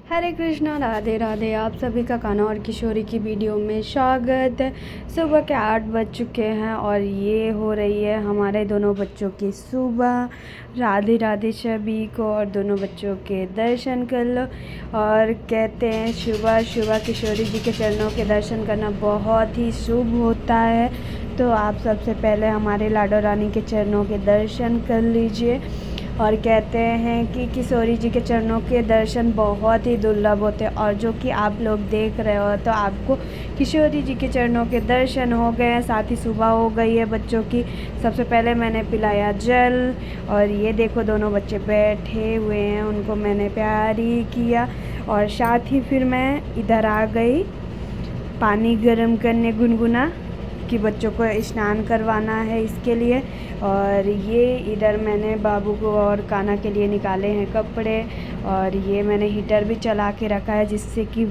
हरे कृष्णा, राधे राधे। आप सभी का कान्हा और किशोरी की वीडियो में स्वागत है। सुबह के 8 बज चुके हैं और ये हो रही है हमारे दोनों बच्चों की सुबह। राधे राधे सभी को, और दोनों बच्चों के दर्शन कर लो। और कहते हैं सुबह सुबह किशोरी जी के चरणों के दर्शन करना बहुत ही शुभ होता है। तो आप सबसे पहले हमारे लाडो रानी के चरणों के दर्शन कर लीजिए। और कहते हैं कि किशोरी जी के चरणों के दर्शन बहुत ही दुर्लभ होते हैं, और जो कि आप लोग देख रहे हो तो आपको किशोरी जी के चरणों के दर्शन हो गए हैं। साथ ही सुबह हो गई है बच्चों की। सबसे पहले मैंने पिलाया जल, और ये देखो दोनों बच्चे बैठे हुए हैं, उनको मैंने प्यार ही किया। और साथ ही फिर मैं इधर आ गई पानी गर्म करने गुनगुना, कि बच्चों को स्नान करवाना है इसके लिए। और ये इधर मैंने बाबू को और कान्हा के लिए निकाले हैं कपड़े, और ये मैंने हीटर भी चला के रखा है जिससे कि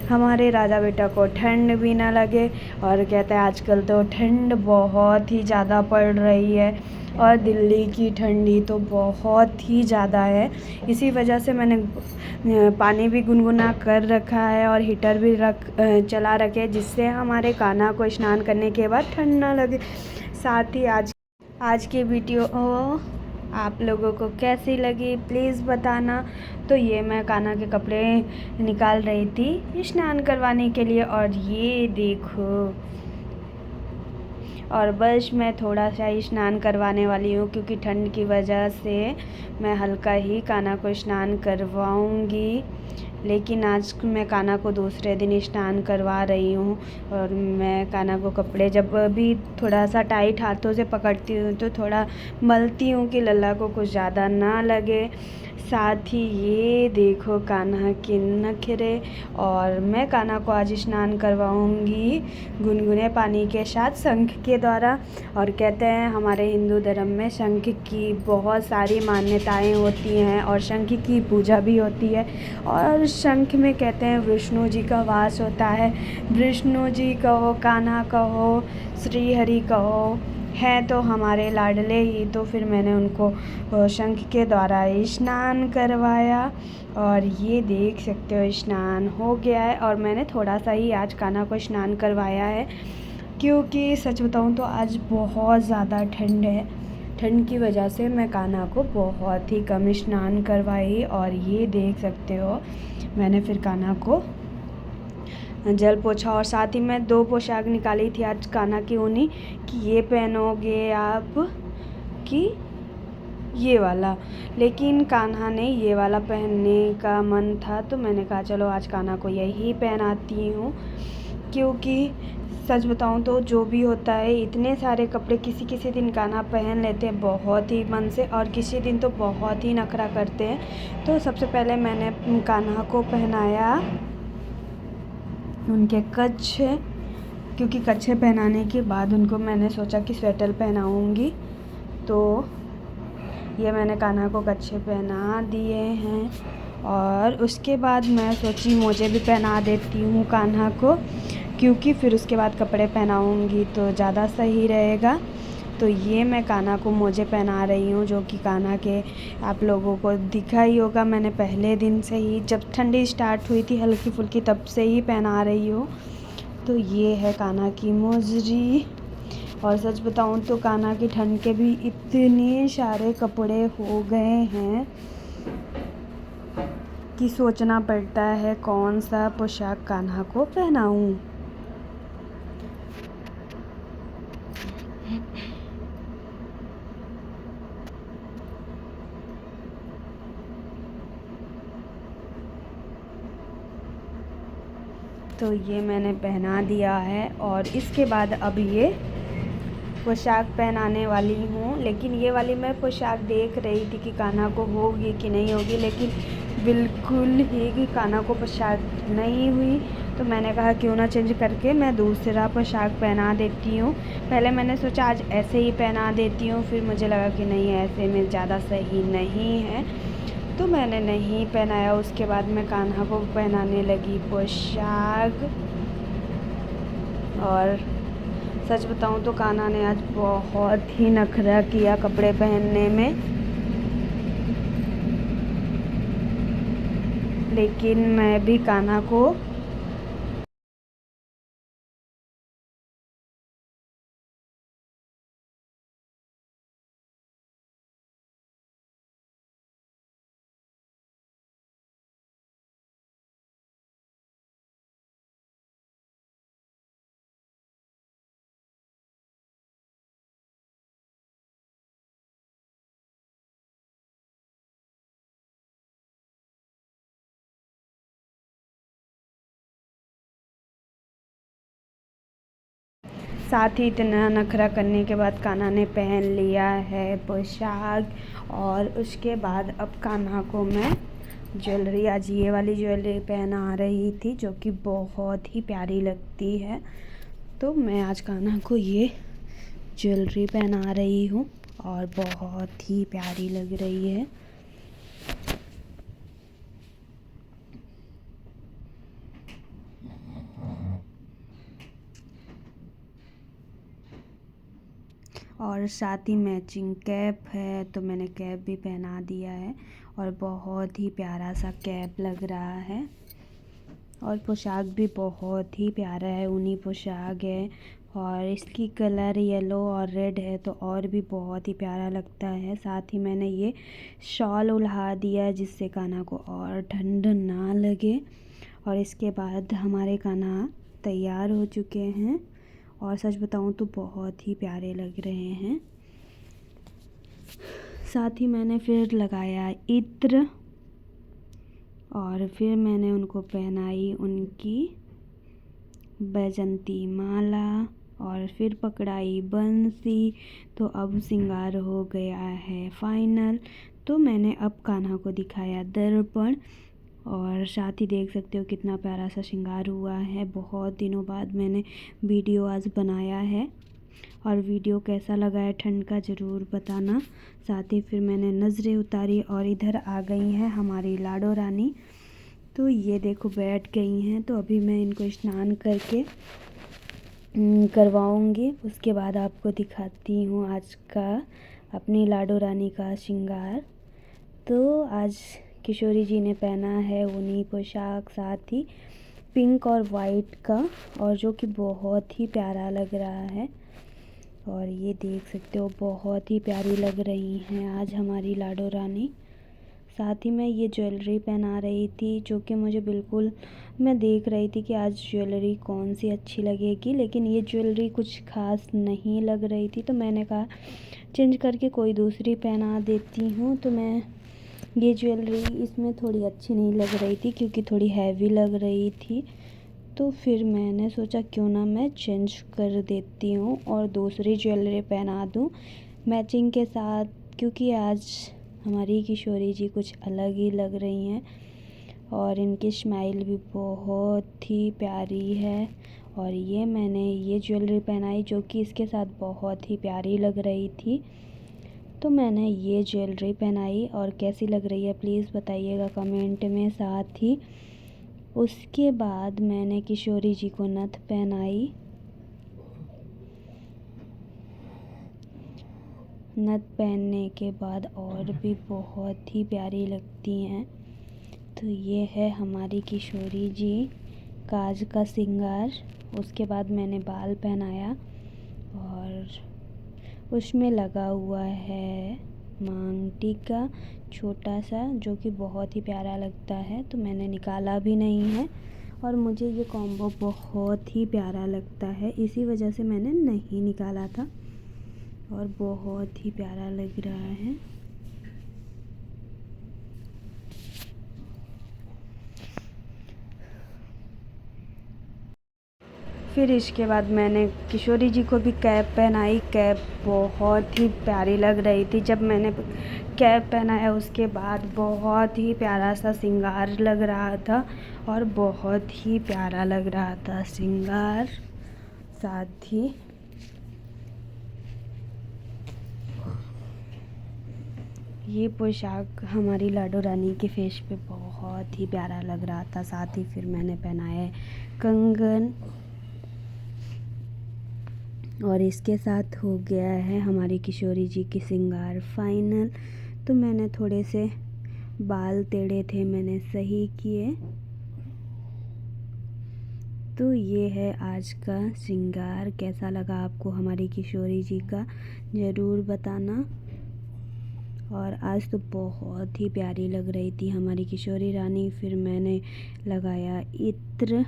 हमारे राजा बेटा को ठंड भी ना लगे। और कहते हैं आजकल तो ठंड बहुत ही ज़्यादा पड़ रही है, और दिल्ली की ठंडी तो बहुत ही ज़्यादा है। इसी वजह से मैंने पानी भी गुनगुना कर रखा है और हीटर भी चला रखे, जिससे हमारे कान्हा को स्नान करने के बाद ठंड ना लगे। साथ ही आज की वीडियो आप लोगों को कैसी लगी प्लीज़ बताना। तो ये मैं कान्हा के कपड़े निकाल रही थी स्नान करवाने के लिए, और ये देखो। और बस मैं थोड़ा सा ही स्नान करवाने वाली हूँ, क्योंकि ठंड की वजह से मैं हल्का ही कान्हा को स्नान करवाऊँगी। लेकिन आज मैं कान्हा को दूसरे दिन स्नान करवा रही हूँ। और मैं कान्हा को कपड़े जब भी थोड़ा सा टाइट हाथों से पकड़ती हूँ तो थोड़ा मलती हूँ कि लल्ला को कुछ ज़्यादा ना लगे। साथ ही ये देखो कान्हा के नखरे। और मैं कान्हा को आज स्नान करवाऊँगी गुनगुने पानी के साथ शंख के द्वारा। और कहते हैं हमारे हिंदू धर्म में शंख की बहुत सारी मान्यताएं होती हैं, और शंख की पूजा भी होती है। और शंख में कहते हैं विष्णु जी का वास होता है। विष्णु जी कहो, कान्हा कहो, श्री हरि कहो, हैं तो हमारे लाडले ही। तो फिर मैंने उनको शंख के द्वारा स्नान करवाया, और ये देख सकते हो स्नान हो गया है। और मैंने थोड़ा सा ही आज कान्हा को स्नान करवाया है, क्योंकि सच बताऊँ तो आज बहुत ज़्यादा ठंड है। ठंड की वजह से मैं कान्हा को बहुत ही कम स्नान करवाई। और ये देख सकते हो मैंने फिर कान्हा को जल पोछा। और साथ ही मैं 2 पोशाक निकाली थी आज कान्हा की ऊनी, कि ये पहनोगे आप कि ये वाला। लेकिन कान्हा ने ये वाला पहनने का मन था, तो मैंने कहा चलो आज कान्हा को यही पहनाती हूँ। क्योंकि सच बताऊँ तो जो भी होता है, इतने सारे कपड़े किसी किसी दिन कान्हा पहन लेते हैं बहुत ही मन से, और किसी दिन तो बहुत ही नखरा करते हैं। तो सबसे पहले मैंने कान्हा को पहनाया उनके कच्छे, क्योंकि कच्छे पहनाने के बाद उनको मैंने सोचा कि स्वेटर पहनाऊँगी। तो ये मैंने कान्हा को कच्छे पहना दिए हैं, और उसके बाद मैं सोची मोजे भी पहना देती हूँ कान्हा को, क्योंकि फिर उसके बाद कपड़े पहनाऊँगी तो ज़्यादा सही रहेगा। तो ये मैं कान्हा को मोजे पहना रही हूँ, जो कि कान्हा के आप लोगों को दिखा ही होगा। मैंने पहले दिन से ही, जब ठंडी स्टार्ट हुई थी हल्की फुल्की, तब से ही पहना रही हूँ। तो ये है कान्हा की मोजरी। और सच बताऊँ तो कान्हा की ठंड के भी इतने सारे कपड़े हो गए हैं कि सोचना पड़ता है कौन सा पोशाक कान्हा को पहनाऊँ। तो ये मैंने पहना दिया है, और इसके बाद अब ये पोशाक पहनाने वाली हूँ। लेकिन ये वाली मैं पोशाक देख रही थी कि कान्हा को होगी कि नहीं होगी, लेकिन बिल्कुल ही कान्हा को पोशाक नहीं हुई। तो मैंने कहा क्यों ना चेंज करके मैं दूसरा पोशाक पहना देती हूँ। पहले मैंने सोचा आज ऐसे ही पहना देती हूँ, फिर मुझे लगा कि नहीं, ऐसे में ज़्यादा सही नहीं है, तो मैंने नहीं पहनाया। उसके बाद मैं कान्हा को पहनाने लगी पोशाक। और सच बताऊं तो कान्हा ने आज बहुत ही नखरा किया कपड़े पहनने में। लेकिन मैं भी कान्हा को साथ ही इतना नखरा करने के बाद कान्हा ने पहन लिया है पोशाक। और उसके बाद अब कान्हा को मैं ज्वेलरी, आज ये वाली ज्वेलरी पहना रही थी जो कि बहुत ही प्यारी लगती है। तो मैं आज कान्हा को ये ज्वेलरी पहना रही हूँ और बहुत ही प्यारी लग रही है। और साथ ही मैचिंग कैप है तो मैंने कैप भी पहना दिया है और बहुत ही प्यारा सा कैप लग रहा है। और पोशाक भी बहुत ही प्यारा है, ऊनी पोशाक है और इसकी कलर येलो और रेड है तो और भी बहुत ही प्यारा लगता है। साथ ही मैंने ये शॉल उड़ा दिया है जिससे कान्हा को और ठंड ना लगे। और इसके बाद हमारे कान्हा तैयार हो चुके हैं और सच बताऊं तो बहुत ही प्यारे लग रहे हैं। साथ ही मैंने फिर लगाया इत्र और फिर मैंने उनको पहनाई उनकी बैजंती माला और फिर पकड़ाई बंसी। तो अब श्रृंगार हो गया है फाइनल। तो मैंने अब कान्हा को दिखाया दर्पण और साथ ही देख सकते हो कितना प्यारा सा श्रृंगार हुआ है। बहुत दिनों बाद मैंने वीडियो आज बनाया है और वीडियो कैसा लगा है ठंड का ज़रूर बताना। साथ ही फिर मैंने नज़रें उतारी और इधर आ गई हैं हमारी लाडो रानी। तो ये देखो बैठ गई हैं। तो अभी मैं इनको स्नान करके करवाऊँगी, उसके बाद आपको दिखाती हूँ आज का अपनी लाडो रानी का श्रृंगार। तो आज किशोरी जी ने पहना है ऊनी पोशाक, साथ ही पिंक और वाइट का, और जो कि बहुत ही प्यारा लग रहा है। और ये देख सकते हो बहुत ही प्यारी लग रही हैं आज हमारी लाडो रानी। साथ ही मैं ये ज्वेलरी पहना रही थी जो कि मुझे बिल्कुल, मैं देख रही थी कि आज ज्वेलरी कौन सी अच्छी लगेगी, लेकिन ये ज्वेलरी कुछ खास नहीं लग रही थी तो मैंने कहा चेंज करके कोई दूसरी पहना देती हूँ। तो मैं ये ज्वेलरी इसमें थोड़ी अच्छी नहीं लग रही थी क्योंकि थोड़ी हैवी लग रही थी। तो फिर मैंने सोचा क्यों ना मैं चेंज कर देती हूँ और दूसरी ज्वेलरी पहना दूँ मैचिंग के साथ, क्योंकि आज हमारी किशोरी जी कुछ अलग ही लग रही हैं और इनकी स्माइल भी बहुत ही प्यारी है। और ये मैंने ये ज्वेलरी पहनाई जो कि इसके साथ बहुत ही प्यारी लग रही थी। तो मैंने ये ज्वेलरी पहनाई और कैसी लग रही है प्लीज़ बताइएगा कमेंट में। साथ ही उसके बाद मैंने किशोरी जी को नथ पहनाई। नथ पहनने के बाद और भी बहुत ही प्यारी लगती हैं। तो ये है हमारी किशोरी जी का आज का श्रृंगार। उसके बाद मैंने बाल पहनाया और उसमें लगा हुआ है मांग टीका छोटा सा जो कि बहुत ही प्यारा लगता है। तो मैंने निकाला भी नहीं है और मुझे ये कॉम्बो बहुत ही प्यारा लगता है, इसी वजह से मैंने नहीं निकाला था और बहुत ही प्यारा लग रहा है। फिर इसके बाद मैंने किशोरी जी को भी कैप पहनाई। कैप बहुत ही प्यारी लग रही थी। जब मैंने कैप पहनाया उसके बाद बहुत ही प्यारा सा श्रृंगार लग रहा था और बहुत ही प्यारा लग रहा था श्रृंगार। साथ ही ये पोशाक हमारी लाडो रानी के फेस पे बहुत ही प्यारा लग रहा था। साथ ही फिर मैंने पहनाए कंगन और इसके साथ हो गया है हमारी किशोरी जी की श्रृंगार फाइनल। तो मैंने थोड़े से बाल टेढ़े थे, मैंने सही किए। तो ये है आज का श्रृंगार। कैसा लगा आपको हमारी किशोरी जी का, ज़रूर बताना। और आज तो बहुत ही प्यारी लग रही थी हमारी किशोरी रानी। फिर मैंने लगाया इत्र,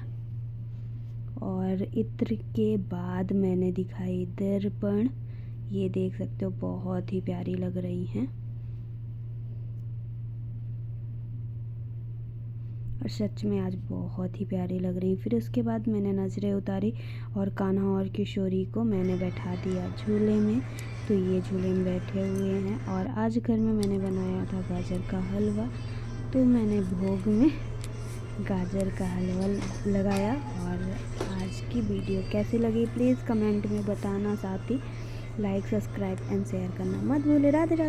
और इत्र के बाद मैंने दिखाई दर्पण। ये देख सकते हो बहुत ही प्यारी लग रही हैं, और सच में आज बहुत ही प्यारी लग रही। फिर उसके बाद मैंने नज़रें उतारी और कान्हा और किशोरी को मैंने बैठा दिया झूले में। तो ये झूले में बैठे हुए हैं। और आज घर में मैंने बनाया था गाजर का हलवा, तो मैंने भोग में गाजर का हलवा लगाया। और आज की वीडियो कैसी लगी प्लीज़ कमेंट में बताना। साथ ही लाइक, सब्सक्राइब एंड शेयर करना मत भूले। राधे राधे।